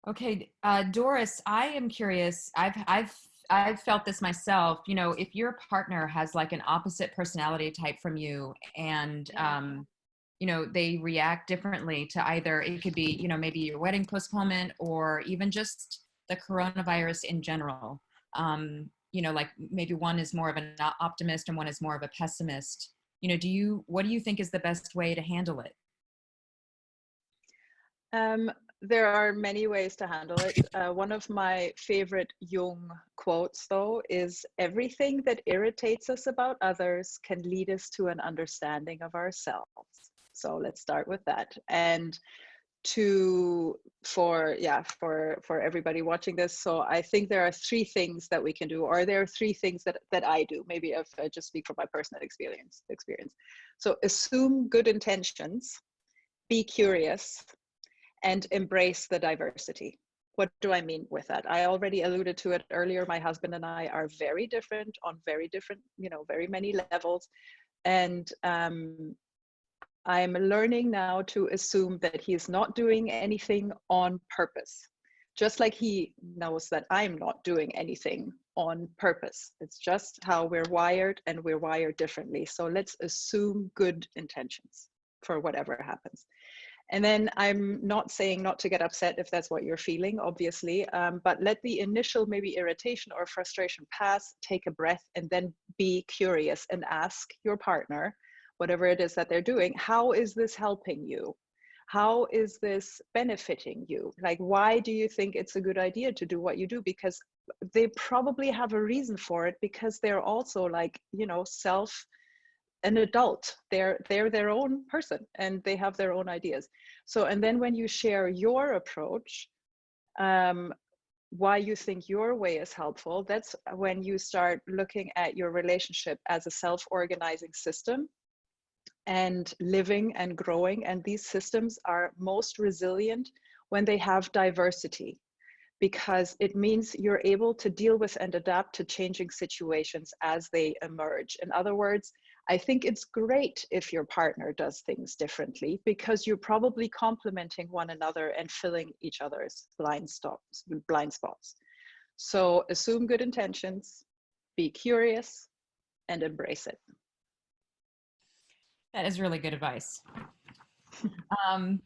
Okay, Doris, I am curious. I've felt this myself. You know, if your partner has like an opposite personality type from you, and Yeah. you know, they react differently to either it could be, you know, maybe your wedding postponement or even just the coronavirus in general. You know, like maybe one is more of an optimist and one is more of a pessimist. You know, what do you think is the best way to handle it? Um, there are many ways to handle it. One of my favorite Jung quotes, though, is everything that irritates us about others can lead us to an understanding of ourselves. So let's start with that. And to for everybody watching this, so I think there are three things that we can do, or there are three things that I do. Maybe if I just speak from my personal experience. So assume good intentions, be curious, and embrace the diversity. What do I mean with that? I already alluded to it earlier. My husband and I are very different on very different, very many levels. And I'm learning now to assume that he is not doing anything on purpose, just like he knows that I'm not doing anything on purpose. It's just how we're wired, and we're wired differently. So let's assume good intentions for whatever happens. And then I'm not saying not to get upset if that's what you're feeling, obviously, but let the initial maybe irritation or frustration pass, take a breath, and then be curious and ask your partner, whatever it is that they're doing, how is this helping you? How is this benefiting you? Like, why do you think it's a good idea to do what you do? Because they probably have a reason for it, because they're also like, an adult. They're their own person, and they have their own ideas. So, and then when you share your approach, um, why you think your way is helpful, that's when you start looking at your relationship as a self-organizing system and living and growing. And these systems are most resilient when they have diversity, because it means you're able to deal with and adapt to changing situations as they emerge. In other words, I think it's great if your partner does things differently, because you're probably complementing one another and filling each other's blind spots. So assume good intentions, be curious, and embrace it. That is really good advice. Um,